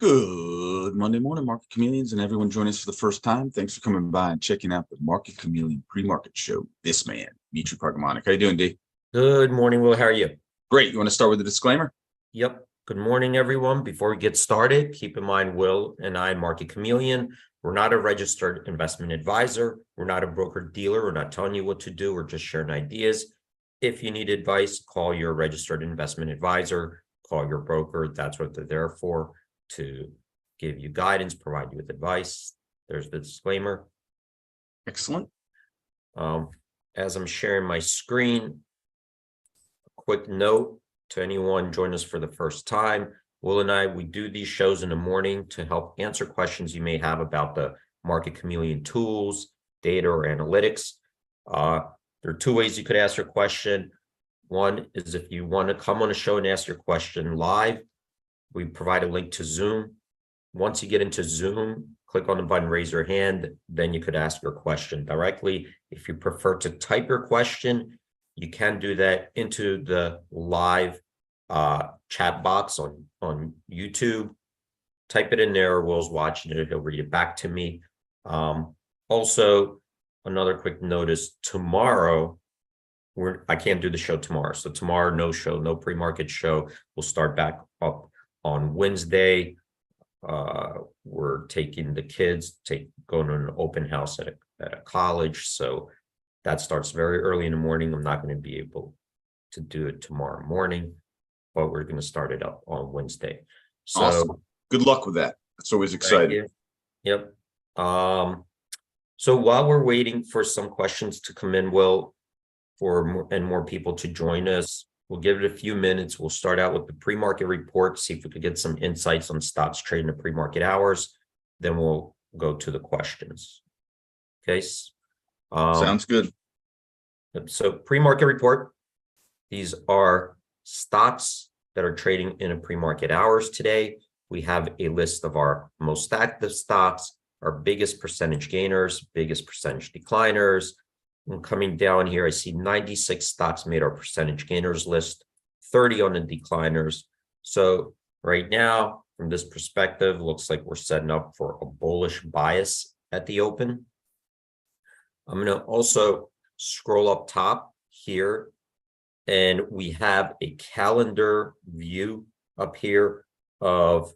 Good Monday morning, Market Chameleons, and everyone joining us for the first time. Thanks for coming by and checking out the Market Chameleon pre-market show. This man, Mitri Pragmatic. How you doing, D? Good morning, Will. How are you? Great. You want to start with a disclaimer? Yep. Good morning, everyone. Before we get started, keep in mind, Will and I, Market Chameleon, we're not a registered investment advisor. We're not a broker-dealer. We're not telling you what to do. We're just sharing ideas. If you need advice, call your registered investment advisor, call your broker. That's what they're there for, to give you guidance, provide you with advice. There's the disclaimer. Excellent. As I'm sharing my screen, a quick note to anyone joining us for the first time. Will and I, we do these shows in the morning to help answer questions you may have about the Market Chameleon tools, data, or analytics. There are two ways you could ask your question. One is if you want to come on a show and ask your question live, we provide a link to Zoom. Once you get into Zoom, click on the button, raise your hand, then you could ask your question directly. If you prefer to type your question, you can do that into the live chat box on YouTube. Type it in there. Will's watching it. He'll read it back to me. Also, another quick notice, tomorrow, I can't do the show tomorrow. So tomorrow, no show, no pre-market show. We'll start back up on Wednesday. We're taking the kids, going to an open house at a college. So that starts very early in the morning. I'm not going to be able to do it tomorrow morning, but we're going to start it up on Wednesday. So awesome. Good luck with that. That's always exciting. Yep. So while we're waiting for some questions to come in, Will, for more people to join us, we'll give it a few minutes. We'll start out with the pre-market report, see if we could get some insights on stocks trading at pre-market hours. Then we'll go to the questions. Okay. Sounds good. So pre-market report, these are stocks that are trading in a pre-market hours today. We have a list of our most active stocks, our biggest percentage gainers, biggest percentage decliners. And coming down here, I see 96 stocks made our percentage gainers list, 30 on the decliners. So right now, from this perspective, looks like we're setting up for a bullish bias at the open. I'm going to also scroll up top here, and we have a calendar view up here of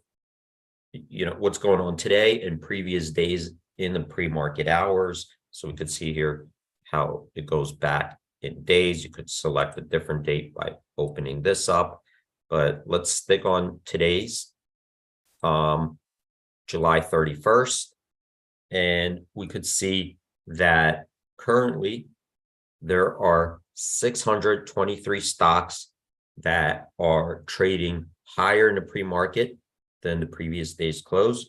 what's going on today and previous days in the pre-market hours. So we could see here how it goes back in days. You could select a different date by opening this up, but let's stick on today's July 31st. And we could see that currently there are 623 stocks that are trading higher in the pre-market than the previous day's close,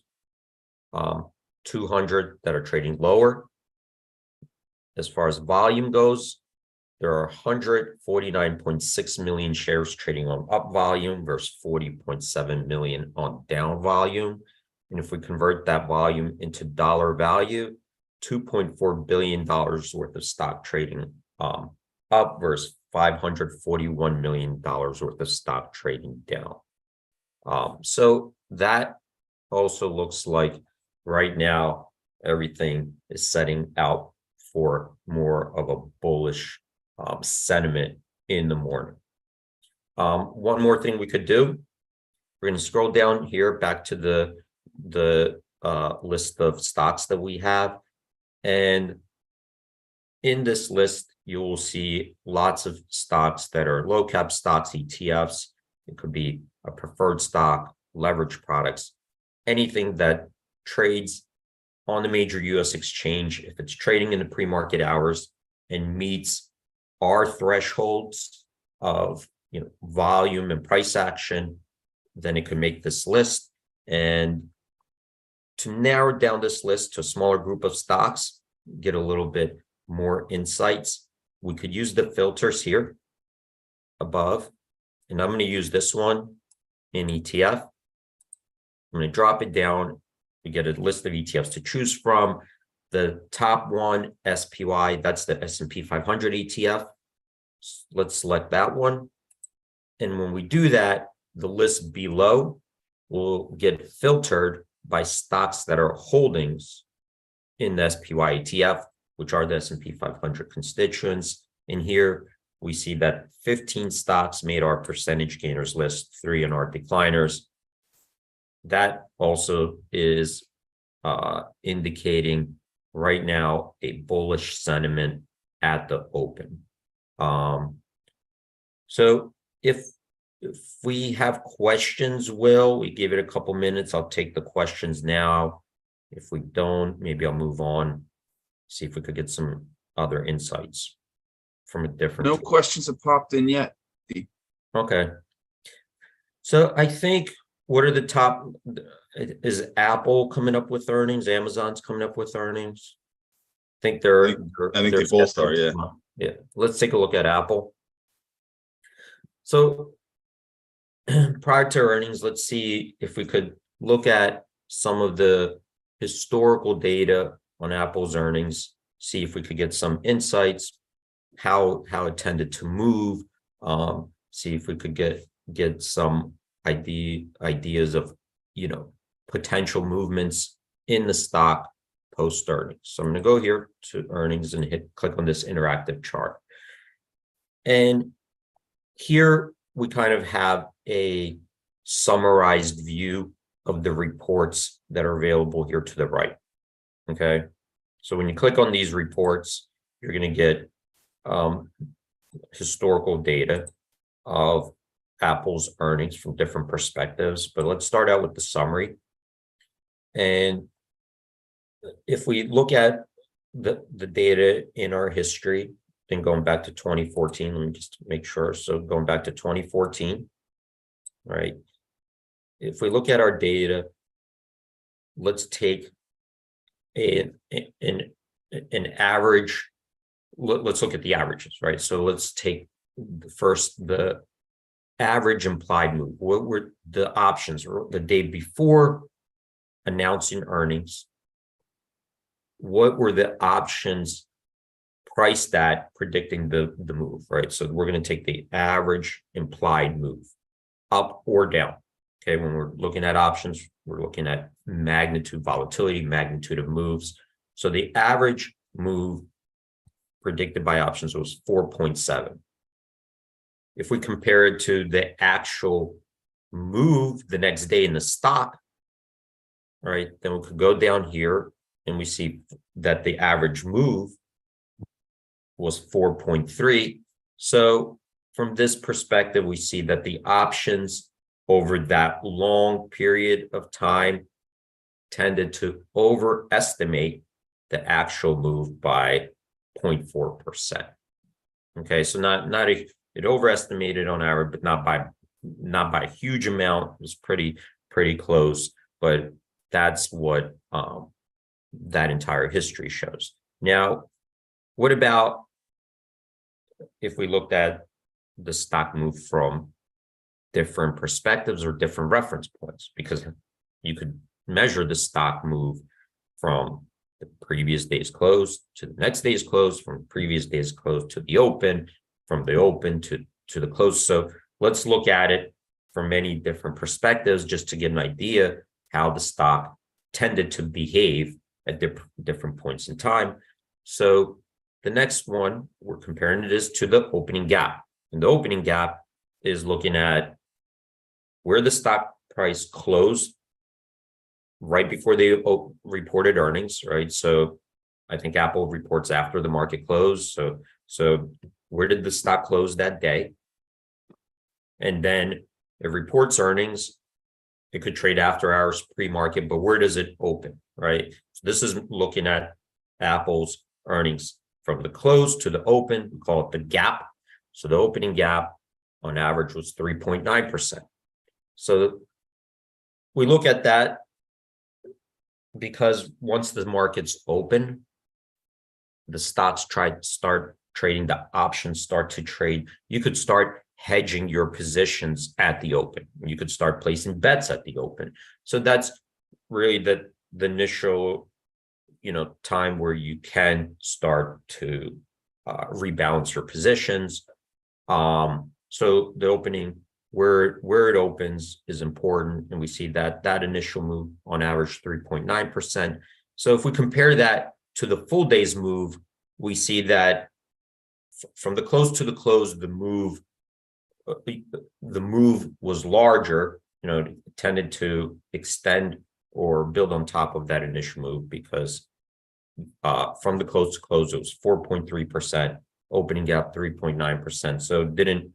200 that are trading lower. As far as volume goes, there are 149.6 million shares trading on up volume versus 40.7 million on down volume. And if we convert that volume into dollar value, $2.4 billion worth of stock trading up versus $541 million worth of stock trading down. So that also looks like right now everything is setting out for more of a bullish sentiment in the morning. One more thing we could do, we're going to scroll down here back to the list of stocks that we have. And in this list, you will see lots of stocks that are low cap stocks, ETFs. It could be a preferred stock, leverage products, anything that trades on the major U.S. exchange. If it's trading in the pre-market hours and meets our thresholds of volume and price action, then it could make this list. And to narrow down this list to a smaller group of stocks, get a little bit more insights, we could use the filters here above. And I'm going to use this one in ETF. I'm going to drop it down. We get a list of ETFs to choose from. The top one, SPY, that's the S&P 500 ETF. Let's select that one. And when we do that, the list below will get filtered by stocks that are holdings in the SPY ETF, which are the S&P 500 constituents. And here we see that 15 stocks made our percentage gainers list, 3 in our decliners. That also is indicating right now a bullish sentiment at the open. So if we have questions, Will, we give it a couple minutes. I'll take the questions now. If we don't, maybe I'll move on, see if we could get some other insights from a different. No questions have popped in yet. Okay. So I think, what are the top, is Apple coming up with earnings? Amazon's coming up with earnings? I think I think they both are, yeah. Yeah, let's take a look at Apple. So prior to earnings, let's see if we could look at some of the historical data on Apple's earnings, see if we could get some insights, how it tended to move, see if we could get some ideas of, you know, potential movements in the stock post earnings. So I'm going to go here to earnings and click on this interactive chart. And here we kind of have a summarized view of the reports that are available here to the right. Okay. So when you click on these reports, you're going to get historical data of Apple's earnings from different perspectives. But let's start out with the summary. And if we look at the data in our history, then going back to 2014, let me just make sure. So going back to 2014, right? If we look at our data, let's take an average. Let's look at the averages, right? So let's take first the average implied move. What were the options the day before announcing earnings? What were the options priced at predicting the move, right? So we're going to take the average implied move, up or down. Okay, when we're looking at options, we're looking at magnitude, volatility, magnitude of moves. So the average move predicted by options was 4.7. If we compare it to the actual move the next day in the stock, right, then we could go down here and we see that the average move was 4.3. So from this perspective, we see that the options over that long period of time tended to overestimate the actual move by 0.4%. Okay, so it overestimated on average, but not by a huge amount. It was pretty close, but that's what that entire history shows. Now, what about if we looked at the stock move from different perspectives or different reference points? Because you could measure the stock move from the previous day's close to the next day's close, from previous day's close to the open, from the open to the close. So let's look at it from many different perspectives just to get an idea how the stock tended to behave at different points in time. So the next one, we're comparing it is to the opening gap. And the opening gap is looking at where the stock price closed right before they reported earnings, right? So I think Apple reports after the market closed. So where did the stock close that day? And then it reports earnings. It could trade after hours, pre-market, but where does it open, right? So this is looking at Apple's earnings from the close to the open. We call it the gap. So the opening gap on average was 3.9%. So we look at that because once the markets open, the stocks start trading, the options start to trade. You could start hedging your positions at the open. You could start placing bets at the open. So that's really the initial, time where you can start to rebalance your positions. So the opening where it opens is important, and we see that initial move on average 3.9%. So if we compare that to the full day's move, we see that from the close to the close, the move was larger. It tended to extend or build on top of that initial move, because from the close to close, it was 4.3%, opening gap 3.9%. So it didn't,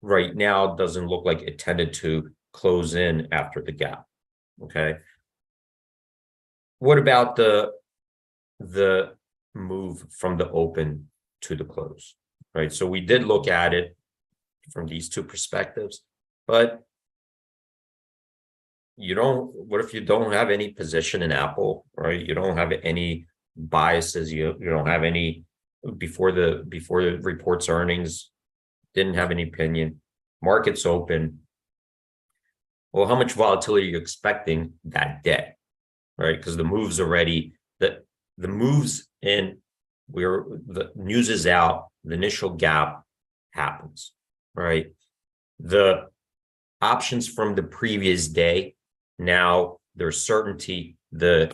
right now, doesn't look like it tended to close in after the gap. Okay. What about the move from the open to the close, right? So we did look at it from these two perspectives, but what if you don't have any position in Apple, right? You don't have any biases. You don't have any before the report's earnings, didn't have any opinion. Market's open. Well, how much volatility are you expecting that day, right? Because the moves already, the moves in where the news is out, the initial gap happens, right? The options from the previous day, now there's certainty, the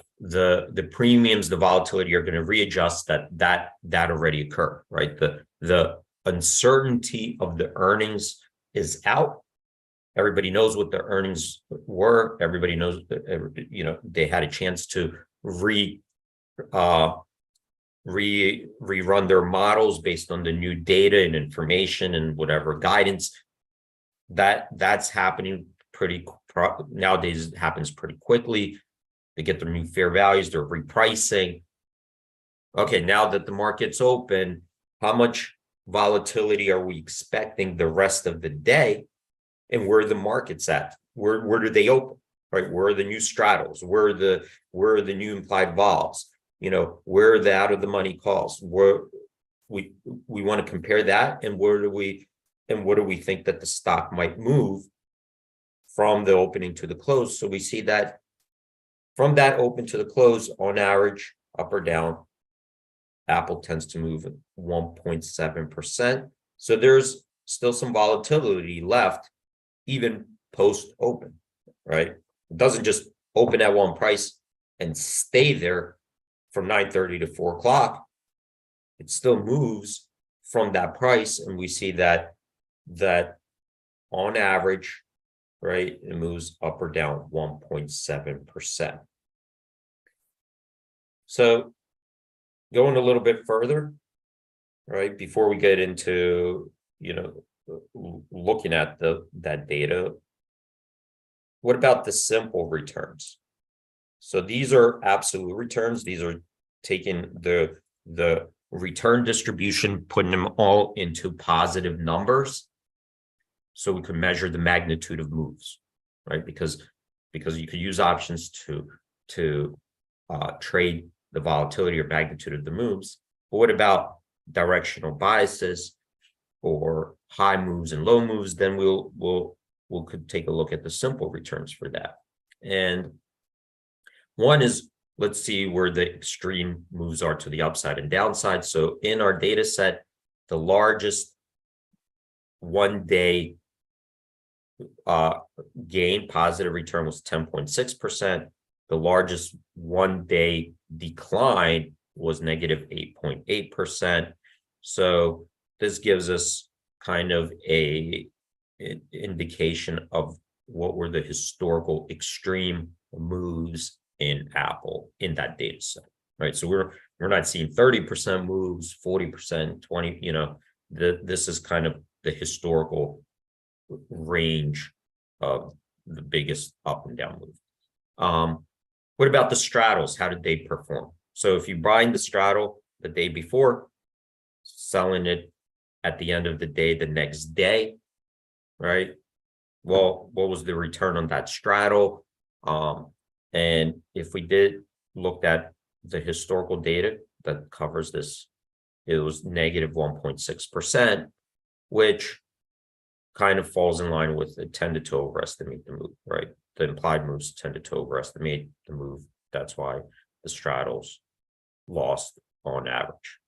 premiums, the volatility are going to readjust that already occurred, right? The uncertainty of the earnings is out. Everybody knows what the earnings were. Everybody knows that, they had a chance to rerun their models based on the new data and information and whatever guidance that's happening nowadays. It happens pretty quickly. They get their new fair values, they're repricing. Okay, now that the market's open, how much volatility are we expecting the rest of the day, and where the market's at? Where do they open? Right? Where are the new straddles? Where are the new implied vols? Where are the out of the money calls? Where we want to compare that, and what do we think that the stock might move from the opening to the close? So we see that from that open to the close, on average, up or down, Apple tends to move at 1.7%. So there's still some volatility left, even post-open, right? It doesn't just open at one price and stay there from 9:30 to 4 o'clock. It still moves from that price, and we see that on average, right, it moves up or down 1.7%. So going a little bit further, right, before we get into looking at that data, what about the simple returns? So these are absolute returns. These are taking the return distribution, putting them all into positive numbers, so we can measure the magnitude of moves, right? Because you could use options to trade the volatility or magnitude of the moves. But what about directional biases or high moves and low moves? Then we'll could take a look at the simple returns for that. And one is, let's see where the extreme moves are to the upside and downside. So in our data set, the largest one-day gain, positive return, was 10.6%. The largest one-day decline was negative 8.8%. So this gives us kind of an indication of what were the historical extreme moves in Apple in that data set, right? So we're not seeing 30% moves, 40%, 20, this is kind of the historical range of the biggest up and down move. What about the straddles? How did they perform? So if you buy the straddle the day before, selling it at the end of the day the next day, right? Well, what was the return on that straddle? And if we did look at the historical data that covers this, it was negative 1.6%, which kind of falls in line with it tended to overestimate the move, right? The implied moves tended to overestimate the move. That's why the straddles lost on average.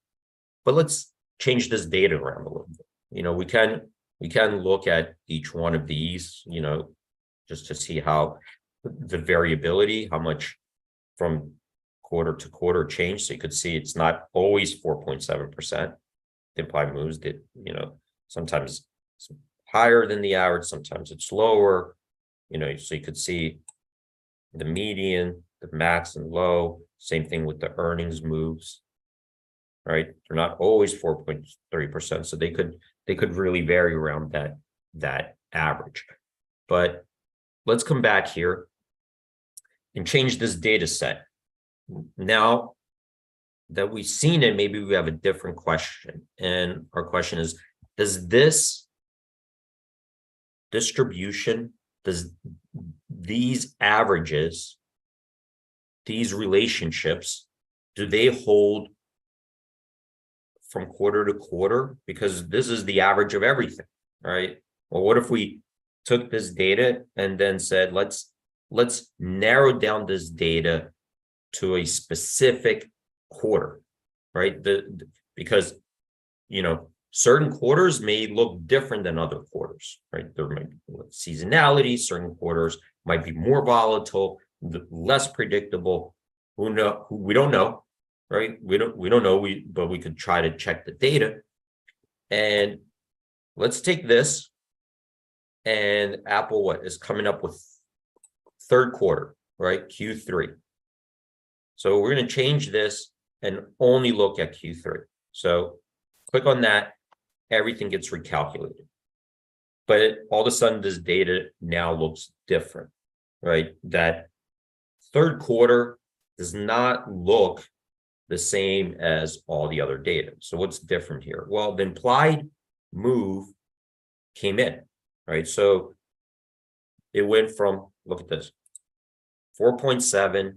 But let's change this data around a little bit. We can We can look at each one of these, just to see how the variability, how much from quarter to quarter change. So you could see it's not always 4.7%. The implied moves that, sometimes it's higher than the average, sometimes it's lower, so you could see the median, the max and low, same thing with the earnings moves, right? They're not always 4.3%. So they could really vary around that average. But let's come back here and change this data set. Now that we've seen it, maybe we have a different question. And our question is, does this distribution, does these averages, these relationships, do they hold from quarter to quarter? Because this is the average of everything, right? Well, what if we took this data and then said, let's narrow down this data to a specific quarter, right? Because certain quarters may look different than other quarters, right? There might be seasonality. Certain quarters might be more volatile, less predictable. We don't know, right? We don't know. But we could try to check the data. And let's take this, and Apple is coming up with third quarter, right? Q3. So we're going to change this and only look at Q3. So click on that, everything gets recalculated. But all of a sudden, this data now looks different, right? That third quarter does not look the same as all the other data. So what's different here? Well, the implied move came in, right? So it went from, look at this, 4.7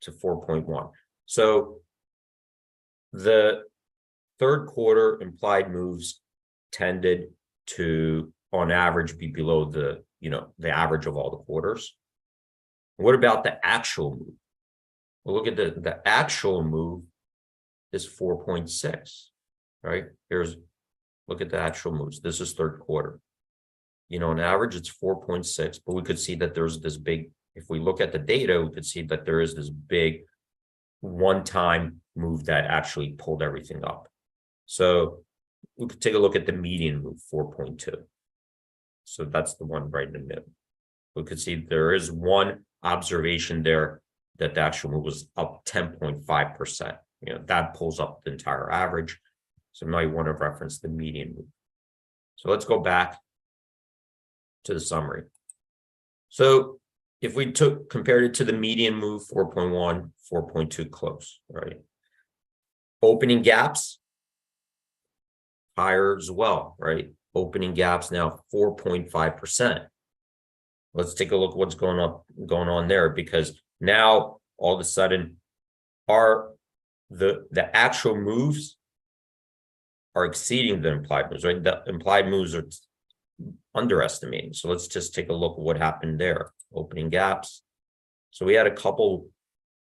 to 4.1. So the third quarter implied moves tended to, on average, be below the average of all the quarters. What about the actual move? Well, look at the actual move is 4.6, right? Look at the actual moves. This is third quarter. On average, it's 4.6, but we could see that there's this big, if we look at the data, we could see that there is this big one-time move that actually pulled everything up. So we could take a look at the median move, 4.2. So that's the one right in the middle. We could see there is one observation there that the actual move was up 10.5%. That pulls up the entire average. So now you want to reference the median move. So let's go back to the summary. So if we compared it to the median move, 4.1, 4.2 close, right? Opening gaps, higher as well, right? Opening gaps now 4.5%. Let's take a look what's going on there, because now all of a sudden the actual moves are exceeding the implied moves, right? The implied moves are underestimating. So let's just take a look at what happened there. Opening gaps. So we had a couple,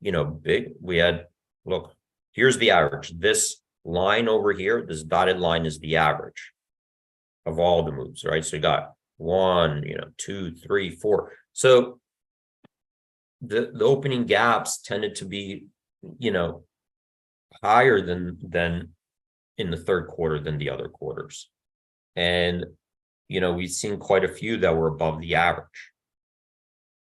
look, here's the average. This line over here, this dotted line is the average of all the moves, right? So you got 1, 2, 3, 4. So the opening gaps tended to be, higher than in the third quarter than the other quarters. And, we've seen quite a few that were above the average,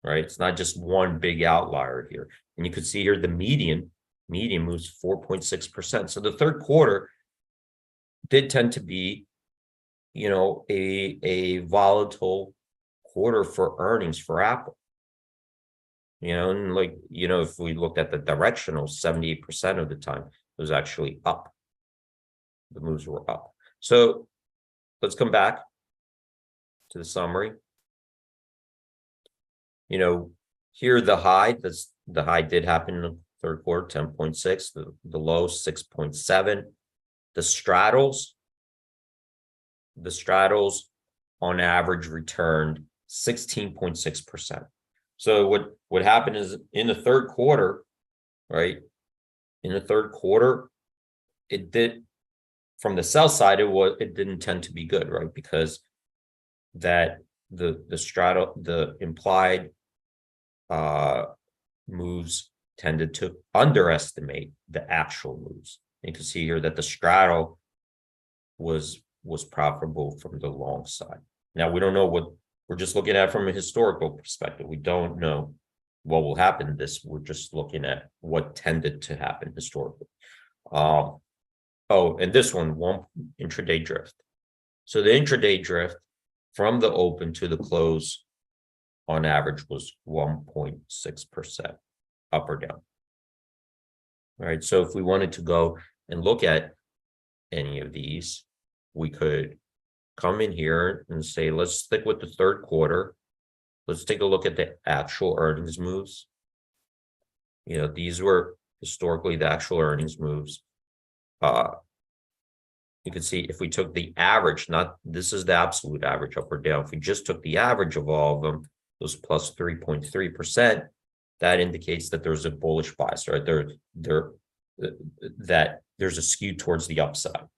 right? It's not just one big outlier here. And you could see here the median moves 4.6%. So the third quarter did tend to be, a volatile quarter for earnings for Apple. And if we looked at the directional, 78% of the time it was actually up. The moves were up. So let's come back to the summary. Here the high did happen in the third quarter, 10.6, the low 6.7. The straddles on average returned 16.6%. So what happened is in the third quarter, right? In the third quarter, it did from the sell side, it didn't tend to be good, right? Because that the implied moves tended to underestimate the actual moves. You can see here that the straddle was profitable from the long side. Now we don't know what we're just looking at from a historical perspective. We don't know what will happen. We're just looking at what tended to happen historically. Oh, and this one intraday drift. So the intraday drift from the open to the close on average was 1.6% up or down. All right. So if we wanted to go and look at any of these, we could come in here and say, let's stick with the third quarter. Let's take a look at the actual earnings moves. You know, these were historically the actual earnings moves. You can see if we took the average, this is the absolute average up or down. If we just took the average of all of them, it was plus 3.3%. That indicates that there's a bullish bias, right? That there's a skew towards the upside.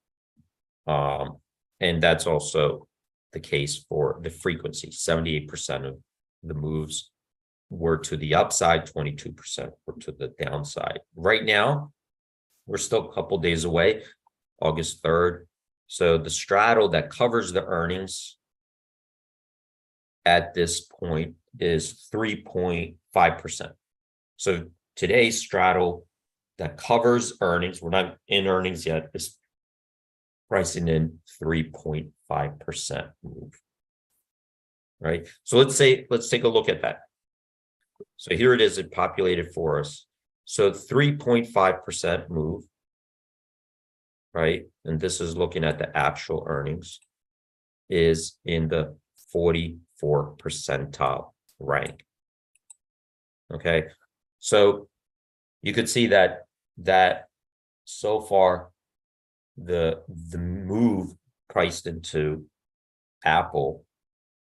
And that's also the case for the frequency. 78% of the moves were to the upside, 22% were to the downside. Right now, we're still a couple days away, August 3rd. So the straddle that covers the earnings at this point is 3.5%. So today's straddle that covers earnings, we're not in earnings yet, is pricing in 3.5% move. Right. So let's take a look at that. So here it is, it populated for us. So 3.5% move. Right. And this is looking at the actual earnings, is in the 44th percentile rank. Okay. So you could see that so far the move priced into Apple,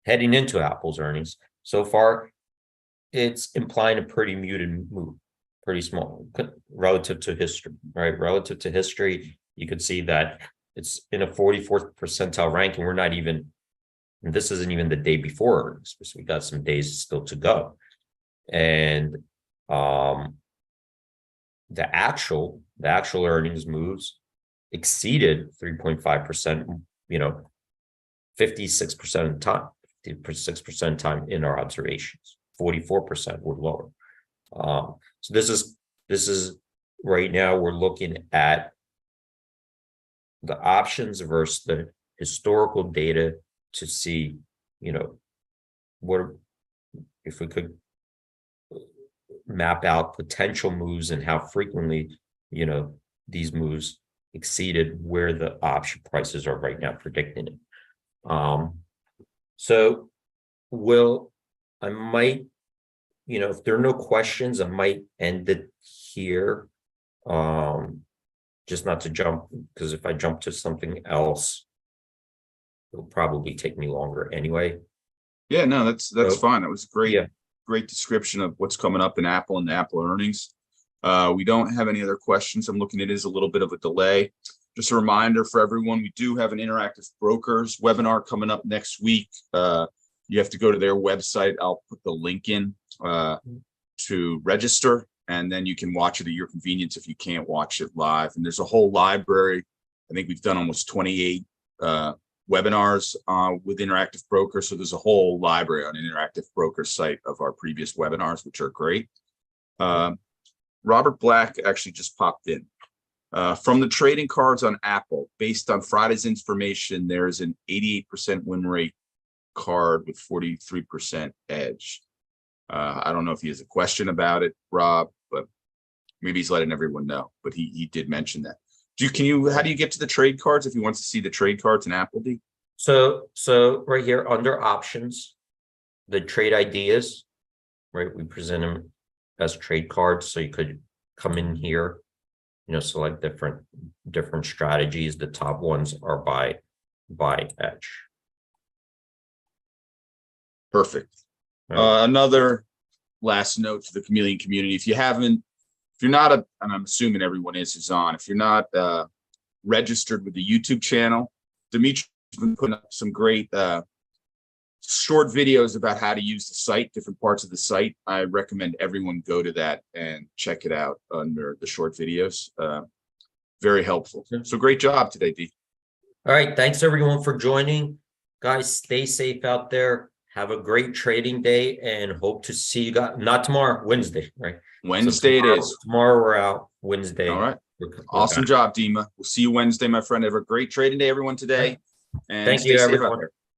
heading into Apple's earnings, so far it's implying a pretty muted move, pretty small relative to history, right? Relative to history, you could see that it's in a 44th percentile rank, and we're not even, and this isn't even the day before earnings, so we got some days still to go. And the actual earnings moves exceeded 3.5%, 56% of the time, 56% of the time in our observations, 44% were lower. So this is right now we're looking at the options versus the historical data to see, what if we could map out potential moves and how frequently, these moves exceeded where the option prices are right now predicting it. So I might, if there are no questions, I might end it here. Just not to jump, because if I jump to something else, it'll probably take me longer anyway. Yeah, no, that's fine. That was a great description of what's coming up in Apple and the Apple earnings. We don't have any other questions. I'm looking at it as a little bit of a delay. Just a reminder for everyone, we do have an Interactive Brokers webinar coming up next week. You have to go to their website. I'll put the link in to register, and then you can watch it at your convenience if you can't watch it live. And there's a whole library. I think we've done almost 28 webinars with Interactive Brokers. So there's a whole library on Interactive Brokers site of our previous webinars, which are great. Robert Black actually just popped in. From the trading cards on Apple, based on Friday's information, there's an 88% win rate card with 43% edge. I don't know if he has a question about it, Rob, but maybe he's letting everyone know. But he did mention that. How do you get to the trade cards if he wants to see the trade cards in Apple? So right here under options, the trade ideas, right? We present them as trade cards, so you could come in here, select different strategies. The top ones are by edge. Perfect. Right. Another last note to the Chameleon community: if you're not and I'm assuming everyone is on. If you're not registered with the YouTube channel. Dimitri's been putting up some great short videos about how to use the site, different parts of the site. I recommend everyone go to that and check it out under the short videos. Very helpful. So great job today, D. All right. Thanks everyone for joining. Guys, stay safe out there. Have a great trading day and hope to see you guys. Not tomorrow, Wednesday, right? Wednesday tomorrow, it is. Tomorrow we're out. Wednesday. All right. Awesome job, Dima. We'll see you Wednesday, my friend. Have a great trading day, everyone, today. And Thank stay you, safe out everyone. there.